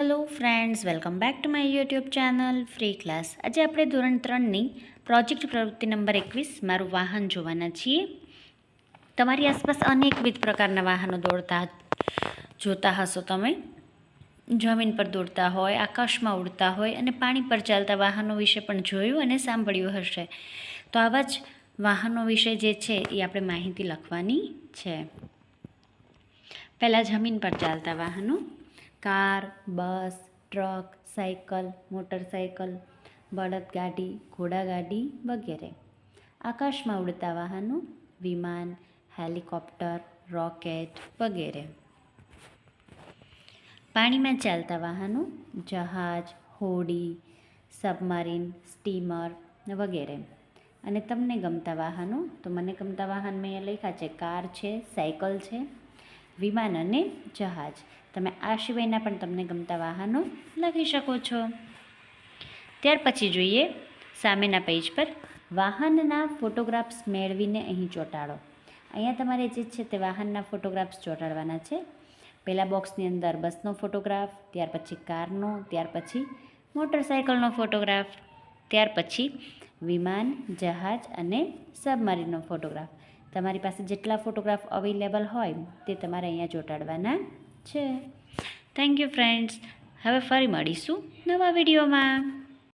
Hello friends, welcome back to my YouTube channel free class. આજે આપણે ધોરણ 3ની project પ્રવૃત્તિ નંબર 21 મારું વાહન જોવાના છીએ. તમારી આસપાસ અનેકવિધ પ્રકારના વાહનો જોતા હશો તમે. જમીન પર દોડતા હોય, આકાશમાં ઉડતા હોય અને પાણી પર ચાલતા વાહનો વિશે પણ જોયું અને સાંભળ્યું હશે. તો આવા જ વાહનો વિશે જે છે એ આપણે માહિતી લખવાની છે. પહેલાં જમીન પર ચાલતા વાહનો: કાર, બસ, ટ્રક, સાયકલ, મોટરસાયકલ, બળદગાડી, ઘોડાગાડી વગેરે. આકાશમાં ઉડતા વાહનો: વિમાન, હેલિકોપ્ટર, રોકેટ વગેરે. પાણીમાં ચાલતા વાહનો: જહાજ, હોડી, સબમરીન, સ્ટીમર વગેરે. અને તમને ગમતા વાહનો: તો મને ગમતા વાહન મેં અહીંયા લખ્યા છે, કાર છે, સાયકલ છે, વિમાન અને જહાજ. તમે આ સિવાયના પણ તમને ગમતા વાહનો લખી શકો છો. ત્યાર પછી જોઈએ સામેના પેજ પર વાહનના ફોટોગ્રાફ્સ મેળવીને અહીં ચોંટાડો. અહીંયા તમારે જે છે તે વાહનના ફોટોગ્રાફ્સ ચોંટાડવાના છે. પહેલા બોક્સની અંદર બસનો ફોટોગ્રાફ, ત્યાર પછી કારનો, ત્યાર પછી મોટરસાયકલનો ફોટોગ્રાફ, ત્યાર પછી વિમાન, જહાજ અને સબમરીનનો ફોટોગ્રાફ. તમારી પાસે જેટલા ફોટોગ્રાફ અવેલેબલ હોય તે તમારે અહીંયા ચોંટાડવાના છે. Thank you friends. હવે ફરી મળીશું નવા વિડીયોમાં.